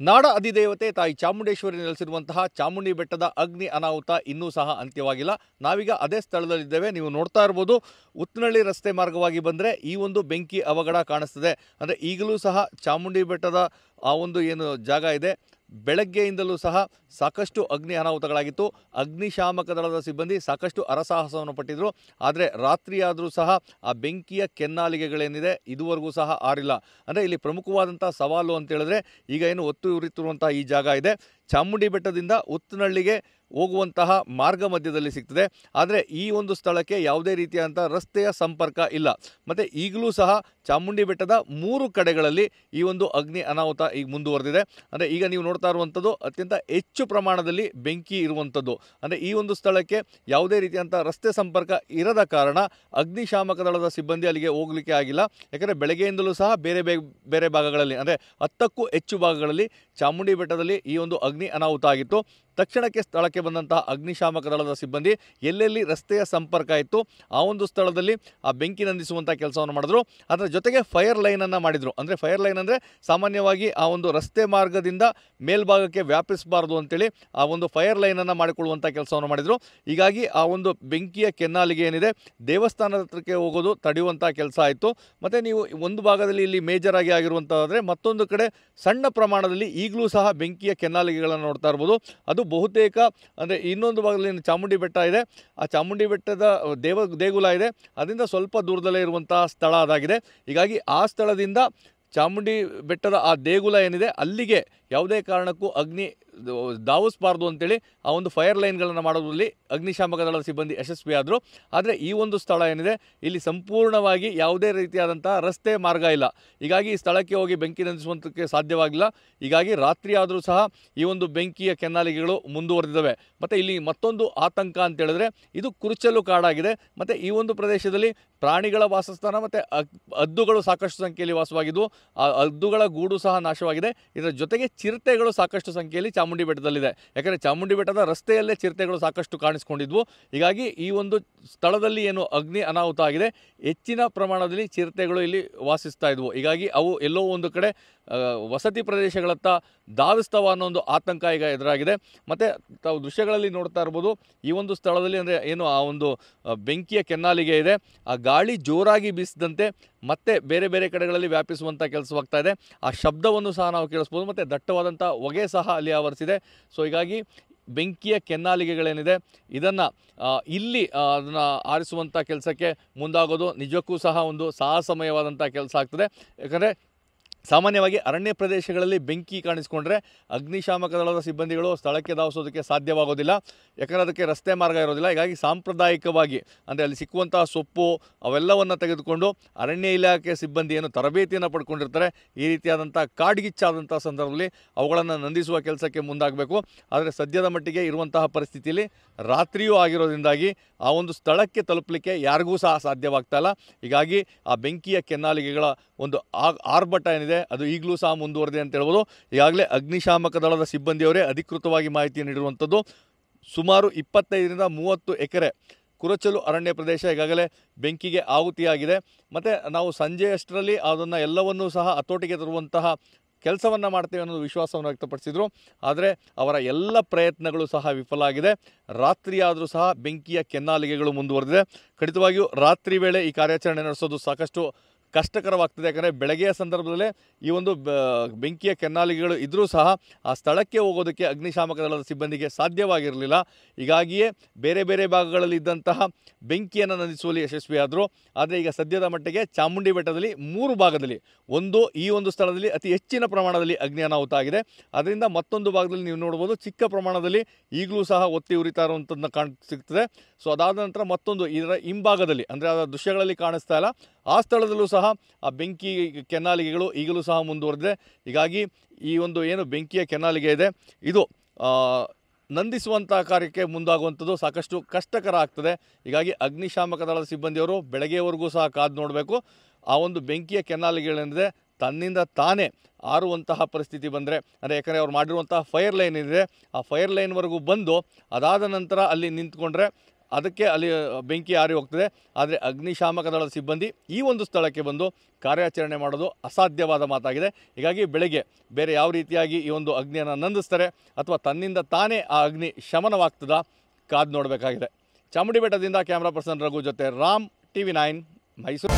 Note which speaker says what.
Speaker 1: ನಾಡ ಅಧಿದೇವತೆ ತಾಯಿ ಚಾಮುಂಡೇಶ್ವರಿ ನೆಲೆಸಿರುವಂತಹ ಚಾಮುಂಡಿ ಬೆಟ್ಟದ ಅಗ್ನಿ ಅನಾಹುತ ಇನ್ನೂ ಸಹ ಅಂತ್ಯವಾಗಿಲ್ಲ. ನಾವೀಗ ಅದೇ ಸ್ಥಳದಲ್ಲಿದ್ದೇವೆ. ನೀವು ನೋಡ್ತಾ ಇರ್ಬೋದು, ಉತ್ತನಹಳ್ಳಿ ರಸ್ತೆ ಮಾರ್ಗವಾಗಿ ಬಂದರೆ ಈ ಒಂದು ಬೆಂಕಿ ಅವಘಡ ಕಾಣಿಸ್ತದೆ. ಅಂದರೆ ಈಗಲೂ ಸಹ ಚಾಮುಂಡಿ ಬೆಟ್ಟದ ಆ ಒಂದು ಏನು ಜಾಗ ಇದೆ, ಬೆಳಗ್ಗೆಯಿಂದಲೂ ಸಹ ಸಾಕಷ್ಟು ಅಗ್ನಿ ಅನಾಹುತಗಳಾಗಿತ್ತು. ಅಗ್ನಿಶಾಮಕ ದಳದ ಸಿಬ್ಬಂದಿ ಸಾಕಷ್ಟು ಹರಸಾಹಸವನ್ನು ಪಟ್ಟಿದ್ರು. ಆದರೆ ರಾತ್ರಿಯಾದರೂ ಸಹ ಆ ಬೆಂಕಿಯ ಕೆನ್ನಾಲಿಗೆಗಳೇನಿದೆ ಇದುವರೆಗೂ ಸಹ ಆರಿಲ್ಲ. ಅಂದರೆ ಇಲ್ಲಿ ಪ್ರಮುಖವಾದಂಥ ಸವಾಲು ಅಂತ ಹೇಳಿದ್ರೆ, ಈಗ ಏನು ಒತ್ತು ಉರಿತಿರುವಂತಹ ಈ ಜಾಗ ಇದೆ, ಚಾಮುಂಡಿ ಬೆಟ್ಟದಿಂದ ಉತ್ತನಹಳ್ಳಿಗೆ ಹೋಗುವಂತಹ ಮಾರ್ಗ ಮಧ್ಯದಲ್ಲಿ ಸಿಗ್ತದೆ. ಆದರೆ ಈ ಒಂದು ಸ್ಥಳಕ್ಕೆ ಯಾವುದೇ ರೀತಿಯಾದಂಥ ರಸ್ತೆಯ ಸಂಪರ್ಕ ಇಲ್ಲ. ಮತ್ತು ಈಗಲೂ ಸಹ ಚಾಮುಂಡಿ ಬೆಟ್ಟದ 3 ಕಡೆಗಳಲ್ಲಿ ಈ ಒಂದು ಅಗ್ನಿ ಅನಾಹುತ ಈಗ ಮುಂದುವರೆದಿದೆ. ಅಂದರೆ ಈಗ ನೀವು ನೋಡ್ತಾ ಇರುವಂಥದ್ದು ಅತ್ಯಂತ ಹೆಚ್ಚು ಪ್ರಮಾಣದಲ್ಲಿ ಬೆಂಕಿ ಇರುವಂಥದ್ದು. ಅಂದರೆ ಈ ಒಂದು ಸ್ಥಳಕ್ಕೆ ಯಾವುದೇ ರೀತಿಯಾದಂಥ ರಸ್ತೆ ಸಂಪರ್ಕ ಇರದ ಕಾರಣ ಅಗ್ನಿಶಾಮಕ ದಳದ ಸಿಬ್ಬಂದಿ ಅಲ್ಲಿಗೆ ಹೋಗಲಿಕ್ಕೆ ಆಗಿಲ್ಲ. ಯಾಕಂದರೆ ಬೆಳಗ್ಗೆಯಿಂದಲೂ ಸಹ ಬೇರೆ ಭಾಗಗಳಲ್ಲಿ, ಅಂದರೆ 10ಕ್ಕೂ ಹೆಚ್ಚು ಭಾಗಗಳಲ್ಲಿ ಚಾಮುಂಡಿ ಬೆಟ್ಟದಲ್ಲಿ ಈ ಒಂದು ಅಗ್ನಿ ಅನಾಹುತ ಆಗಿತ್ತು. ತಕ್ಷಣಕ್ಕೆ ಸ್ಥಳಕ್ಕೆ ಬಂದಂತಹ ಅಗ್ನಿಶಾಮಕ ದಳದ ಸಿಬ್ಬಂದಿ ಎಲ್ಲೆಲ್ಲಿ ರಸ್ತೆಯ ಸಂಪರ್ಕ ಇತ್ತು ಆ ಒಂದು ಸ್ಥಳದಲ್ಲಿ ಆ ಬೆಂಕಿ ನಂದಿಸುವಂಥ ಕೆಲಸವನ್ನು ಮಾಡಿದ್ರು. ಅದರ ಜೊತೆಗೆ ಫೈರ್ ಲೈನನ್ನು ಮಾಡಿದರು. ಅಂದರೆ ಫೈರ್ ಲೈನ್ ಅಂದರೆ ಸಾಮಾನ್ಯವಾಗಿ ಆ ಒಂದು ರಸ್ತೆ ಮಾರ್ಗದಿಂದ ಮೇಲ್ಭಾಗಕ್ಕೆ ವ್ಯಾಪಿಸಬಾರ್ದು ಅಂತೇಳಿ ಆ ಒಂದು ಫೈರ್ ಲೈನನ್ನು ಮಾಡಿಕೊಳ್ಳುವಂಥ ಕೆಲಸವನ್ನು ಮಾಡಿದರು. ಹೀಗಾಗಿ ಆ ಒಂದು ಬೆಂಕಿಯ ಕೆನ್ನಾಲಿಗೆ ಏನಿದೆ ದೇವಸ್ಥಾನದ ಹತ್ರಕ್ಕೆ ಹೋಗೋದು ತಡೆಯುವಂಥ ಕೆಲಸ ಆಯಿತು. ಮತ್ತು ನೀವು ಒಂದು ಭಾಗದಲ್ಲಿ ಇಲ್ಲಿ ಮೇಜರ್ ಆಗಿ ಆಗಿರುವಂಥದ್ದಾದರೆ, ಮತ್ತೊಂದು ಕಡೆ ಸಣ್ಣ ಪ್ರಮಾಣದಲ್ಲಿ ಈಗಲೂ ಸಹ ಬೆಂಕಿಯ ಕೆನ್ನಾಲಿಗೆಗಳನ್ನು ನೋಡ್ತಾ ಇರ್ಬೋದು. ಅದು ಬಹುತೇಕ ಅಂದರೆ ಇನ್ನೊಂದು ಭಾಗದಲ್ಲಿ ಚಾಮುಂಡಿ ಬೆಟ್ಟ ಇದೆ, ಆ ಚಾಮುಂಡಿ ಬೆಟ್ಟದ ದೇಗುಲ ಇದೆ, ಅದರಿಂದ ಸ್ವಲ್ಪ ದೂರದಲ್ಲೇ ಇರುವಂತಹ ಸ್ಥಳ ಅದಾಗಿದೆ. ಹೀಗಾಗಿ ಆ ಸ್ಥಳದಿಂದ ಚಾಮುಂಡಿ ಬೆಟ್ಟದ ಆ ದೇಗುಲ ಏನಿದೆ ಅಲ್ಲಿಗೆ ಯಾವುದೇ ಕಾರಣಕ್ಕೂ ಅಗ್ನಿ ಧಾವಿಸಬಾರ್ದು ಅಂತೇಳಿ ಆ ಒಂದು ಫೈರ್ ಲೈನ್ಗಳನ್ನು ಮಾಡೋದ್ರಲ್ಲಿ ಅಗ್ನಿಶಾಮಕ ದಳದ ಸಿಬ್ಬಂದಿ ಯಶಸ್ವಿಯಾದರು. ಆದರೆ ಈ ಒಂದು ಸ್ಥಳ ಏನಿದೆ ಇಲ್ಲಿ ಸಂಪೂರ್ಣವಾಗಿ ಯಾವುದೇ ರೀತಿಯಾದಂಥ ರಸ್ತೆ ಮಾರ್ಗ ಇಲ್ಲ. ಹೀಗಾಗಿ ಈ ಸ್ಥಳಕ್ಕೆ ಹೋಗಿ ಬೆಂಕಿ ನಂದಿಸುವಂಥಕ್ಕೆ ಸಾಧ್ಯವಾಗಿಲ್ಲ. ಹೀಗಾಗಿ ರಾತ್ರಿ ಆದರೂ ಸಹ ಈ ಒಂದು ಬೆಂಕಿಯ ಕೆನ್ನಾಲಿಗೆಗಳು ಮುಂದುವರೆದಿದ್ದಾವೆ. ಮತ್ತು ಇಲ್ಲಿ ಮತ್ತೊಂದು ಆತಂಕ ಅಂತ ಹೇಳಿದ್ರೆ, ಇದು ಕುರುಚಲು ಕಾಡಾಗಿದೆ. ಮತ್ತು ಈ ಒಂದು ಪ್ರದೇಶದಲ್ಲಿ ಪ್ರಾಣಿಗಳ ವಾಸಸ್ಥಾನ ಮತ್ತು ಹದ್ದುಗಳು ಸಾಕಷ್ಟು ಸಂಖ್ಯೆಯಲ್ಲಿ ವಾಸವಾಗಿದ್ದು, ಆ ಹದ್ದುಗಳ ಗೂಡು ಸಹ ನಾಶವಾಗಿದೆ. ಇದರ ಜೊತೆಗೆ ಚಿರತೆಗಳು ಸಾಕಷ್ಟು ಸಂಖ್ಯೆಯಲ್ಲಿ ಚಾಮುಂಡಿ ಬೆಟ್ಟದಲ್ಲಿದೆ. ಯಾಕಂದರೆ ಚಾಮುಂಡಿ ಬೆಟ್ಟದ ರಸ್ತೆಯಲ್ಲೇ ಚಿರತೆಗಳು ಸಾಕಷ್ಟು ಕಾಣಿಸ್ಕೊಂಡಿದ್ವು. ಹೀಗಾಗಿ ಈ ಒಂದು ಸ್ಥಳದಲ್ಲಿ ಏನು ಅಗ್ನಿ ಅನಾಹುತ ಆಗಿದೆ, ಹೆಚ್ಚಿನ ಪ್ರಮಾಣದಲ್ಲಿ ಚಿರತೆಗಳು ಇಲ್ಲಿ ವಾಸಿಸ್ತಾ ಇದ್ವು. ಹೀಗಾಗಿ ಅವು ಎಲ್ಲೋ ಒಂದು ಕಡೆ ವಸತಿ ಪ್ರದೇಶಗಳತ್ತ ಧಾವಿಸ್ತವ ಅನ್ನೋ ಒಂದು ಆತಂಕ ಈಗ ಎದುರಾಗಿದೆ. ಮತ್ತು ತಾವು ದೃಶ್ಯಗಳಲ್ಲಿ ನೋಡ್ತಾ ಇರ್ಬೋದು, ಈ ಒಂದು ಸ್ಥಳದಲ್ಲಿ ಅಂದರೆ ಏನು ಆ ಒಂದು ಬೆಂಕಿಯ ಕೆನ್ನಾಲಿಗೆ ಇದೆ, ಆ ಗಾಳಿ ಜೋರಾಗಿ ಬೀಸಿದಂತೆ ಮತ್ತೆ ಬೇರೆ ಕಡೆಗಳಲ್ಲಿ ವ್ಯಾಪಿಸುವಂಥ ಕೆಲಸವಾಗ್ತಾ ಇದೆ. ಆ ಶಬ್ದವನ್ನು ಸಹ ನಾವು ಕೇಳಿಸ್ಬೋದು. ಮತ್ತು ದಟ್ಟವಾದಂಥ ಹೊಗೆ ಸಹ ಅಲ್ಲಿ ಆವರಿಸಿದೆ. ಸೊ ಹೀಗಾಗಿ ಬೆಂಕಿಯ ಕೆನ್ನಾಲಿಗೆಗಳೇನಿದೆ ಇದನ್ನು ಇಲ್ಲಿ ಅದನ್ನು ಆರಿಸುವಂಥ ಕೆಲಸಕ್ಕೆ ಮುಂದಾಗೋದು ನಿಜಕ್ಕೂ ಸಹ ಒಂದು ಸಾಹಸಮಯವಾದಂಥ ಕೆಲಸ ಆಗ್ತದೆ. ಯಾಕಂದರೆ ಸಾಮಾನ್ಯವಾಗಿ ಅರಣ್ಯ ಪ್ರದೇಶಗಳಲ್ಲಿ ಬೆಂಕಿ ಕಾಣಿಸ್ಕೊಂಡ್ರೆ ಅಗ್ನಿಶಾಮಕ ದಳದ ಸಿಬ್ಬಂದಿಗಳು ಸ್ಥಳಕ್ಕೆ ಧಾವಿಸೋದಕ್ಕೆ ಸಾಧ್ಯವಾಗೋದಿಲ್ಲ. ಯಾಕಂದರೆ ಅದಕ್ಕೆ ರಸ್ತೆ ಮಾರ್ಗ ಇರೋದಿಲ್ಲ. ಹೀಗಾಗಿ ಸಾಂಪ್ರದಾಯಿಕವಾಗಿ ಅಂದರೆ ಅಲ್ಲಿ ಸಿಕ್ಕುವಂತಹ ಸೊಪ್ಪು ಅವೆಲ್ಲವನ್ನು ತೆಗೆದುಕೊಂಡು ಅರಣ್ಯ ಇಲಾಖೆ ಸಿಬ್ಬಂದಿ ಏನು ತರಬೇತಿಯನ್ನು ಪಡ್ಕೊಂಡಿರ್ತಾರೆ, ಈ ರೀತಿಯಾದಂಥ ಕಾಡ್ಗಿಚ್ಚಾದಂಥ ಸಂದರ್ಭದಲ್ಲಿ ಅವುಗಳನ್ನು ನಂದಿಸುವ ಕೆಲಸಕ್ಕೆ ಮುಂದಾಗಬೇಕು. ಆದರೆ ಸದ್ಯದ ಮಟ್ಟಿಗೆ ಇರುವಂತಹ ಪರಿಸ್ಥಿತಿಯಲ್ಲಿ ರಾತ್ರಿಯೂ ಆಗಿರೋದ್ರಿಂದಾಗಿ ಆ ಒಂದು ಸ್ಥಳಕ್ಕೆ ತಲುಪಲಿಕ್ಕೆ ಯಾರಿಗೂ ಸಹ ಸಾಧ್ಯವಾಗ್ತಾ ಇಲ್ಲ. ಹೀಗಾಗಿ ಆ ಬೆಂಕಿಯ ಕೆನ್ನಾಲಿಗೆಗಳ ಒಂದು ಆರ್ಭಟ ಏನಿದೆ ಅದು ಈಗಲೂ ಸಹ ಮುಂದುವರೆದಿದೆ ಅಂತ ಹೇಳ್ಬೋದು. ಈಗಾಗಲೇ ಅಗ್ನಿಶಾಮಕ ದಳದ ಸಿಬ್ಬಂದಿಯವರೇ ಅಧಿಕೃತವಾಗಿ ಮಾಹಿತಿ ನೀಡಿರುವಂಥದ್ದು. ಸುಮಾರು 25ರಿಂದ 30 ಎಕರೆ ಕುರುಚಲು ಅರಣ್ಯ ಪ್ರದೇಶ ಈಗಾಗಲೇ ಬೆಂಕಿಗೆ ಆಹುತಿಯಾಗಿದೆ. ಮತ್ತು ನಾವು ಸಂಜೆಯಷ್ಟರಲ್ಲಿ ಅದನ್ನು ಎಲ್ಲವನ್ನೂ ಸಹ ಹತೋಟಿಗೆ ತರುವಂತಹ ಕೆಲಸವನ್ನು ಮಾಡ್ತೇವೆ ಅನ್ನೋದು ವಿಶ್ವಾಸವನ್ನು ವ್ಯಕ್ತಪಡಿಸಿದರು. ಆದರೆ ಅವರ ಎಲ್ಲ ಪ್ರಯತ್ನಗಳು ಸಹ ವಿಫಲ ಆಗಿದೆ. ರಾತ್ರಿ ಆದರೂ ಸಹ ಬೆಂಕಿಯ ಕೆನ್ನಾಲಿಗೆಗಳು ಮುಂದುವರೆದಿದೆ. ಖಂಡಿತವಾಗಿಯೂ ರಾತ್ರಿ ವೇಳೆ ಈ ಕಾರ್ಯಾಚರಣೆ ನಡೆಸೋದು ಸಾಕಷ್ಟು ಕಷ್ಟಕರವಾಗ್ತದೆ. ಯಾಕಂದರೆ ಬೆಳಗ್ಗೆಯ ಸಂದರ್ಭದಲ್ಲೇ ಈ ಒಂದು ಬೆಂಕಿಯ ಕೆನ್ನಾಲಿಗೆಗಳು ಇದ್ದರೂ ಸಹ ಆ ಸ್ಥಳಕ್ಕೆ ಹೋಗೋದಕ್ಕೆ ಅಗ್ನಿಶಾಮಕ ದಳದ ಸಿಬ್ಬಂದಿಗೆ ಸಾಧ್ಯವಾಗಿರಲಿಲ್ಲ. ಹೀಗಾಗಿಯೇ ಬೇರೆ ಭಾಗಗಳಲ್ಲಿ ಇದ್ದಂತಹ ಬೆಂಕಿಯನ್ನು ನಂದಿಸುವಲ್ಲಿ ಯಶಸ್ವಿಯಾದರು. ಆದರೆ ಈಗ ಸದ್ಯದ ಮಟ್ಟಿಗೆ ಚಾಮುಂಡಿ ಬೆಟ್ಟದಲ್ಲಿ 3 ಭಾಗದಲ್ಲಿ ಈ ಒಂದು ಸ್ಥಳದಲ್ಲಿ ಅತಿ ಹೆಚ್ಚಿನ ಪ್ರಮಾಣದಲ್ಲಿ ಅಗ್ನಿ ಅನಾಹುತ ಆಗಿದೆ. ಅದರಿಂದ ಮತ್ತೊಂದು ಭಾಗದಲ್ಲಿ ನೀವು ನೋಡ್ಬೋದು ಚಿಕ್ಕ ಪ್ರಮಾಣದಲ್ಲಿ ಈಗಲೂ ಸಹ ಒತ್ತಿ ಉರಿತಾ ಇರುವಂಥದ್ದನ್ನ ಸಿಗ್ತದೆ. ಸೊ ಅದಾದ ನಂತರ ಮತ್ತೊಂದು ಇದರ ಹಿಂಭಾಗದಲ್ಲಿ, ಅಂದರೆ ಅದರ ದೃಶ್ಯಗಳಲ್ಲಿ ಕಾಣಿಸ್ತಾ ಇಲ್ಲ, ಆ ಸ್ಥಳದಲ್ಲೂ ಸಹ ಆ ಬೆಂಕಿ ಕೆನ್ನಾಲಿಗೆಗಳು ಈಗಲೂ ಸಹ ಮುಂದುವರೆದಿದೆ. ಹೀಗಾಗಿ ಈ ಒಂದು ಏನು ಬೆಂಕಿಯ ಕೆನ್ನಾಲಿಗೆ ಇದೆ ಇದು ನಂದಿಸುವಂಥ ಕಾರ್ಯಕ್ಕೆ ಮುಂದಾಗುವಂಥದ್ದು ಸಾಕಷ್ಟು ಕಷ್ಟಕರ ಆಗ್ತದೆ. ಹೀಗಾಗಿ ಅಗ್ನಿಶಾಮಕ ದಳದ ಸಿಬ್ಬಂದಿಯವರು ಬೆಳಗ್ಗೆವರೆಗೂ ಸಹ ಕಾದು ನೋಡಬೇಕು. ಆ ಒಂದು ಬೆಂಕಿಯ ಕೆನ್ನಾಲಿಗೆಗಳೇನಿದೆ ತನ್ನಿಂದ ತಾನೇ ಆರುವಂತಹ ಪರಿಸ್ಥಿತಿ ಬಂದರೆ, ಅಂದರೆ ಯಾಕಂದರೆ ಅವ್ರು ಮಾಡಿರುವಂತಹ ಫೈರ್ ಲೈನ್ ಏನಿದೆ ಆ ಫೈರ್ ಲೈನ್ವರೆಗೂ ಬಂದು ಅದಾದ ನಂತರ ಅಲ್ಲಿ ನಿಂತ್ಕೊಂಡ್ರೆ ಅದಕ್ಕೆ ಅಲ್ಲಿ ಬೆಂಕಿ ಆರಿ ಹೋಗ್ತದೆ. ಆದರೆ ಅಗ್ನಿಶಾಮಕ ದಳದ ಸಿಬ್ಬಂದಿ ಈ ಒಂದು ಸ್ಥಳಕ್ಕೆ ಬಂದು ಕಾರ್ಯಾಚರಣೆ ಮಾಡೋದು ಅಸಾಧ್ಯವಾದ ಮಾತಾಗಿದೆ. ಹೀಗಾಗಿ ಬೆಳಗ್ಗೆ ಬೇರೆ ಯಾವ ರೀತಿಯಾಗಿ ಈ ಒಂದು ಅಗ್ನಿಯನ್ನು ನಂದಿಸ್ತಾರೆ ಅಥವಾ ತನ್ನಿಂದ ತಾನೇ ಆ ಅಗ್ನಿ ಶಮನವಾಗ್ತದಾ ಕಾದು ನೋಡಬೇಕಾಗಿದೆ. ಚಾಮುಂಡಿ ಬೆಟ್ಟದಿಂದ ಕ್ಯಾಮ್ರಾ ಪರ್ಸನ್ ರಘು ಜೊತೆ ರಾಮ್, TV9 ಮೈಸೂರು.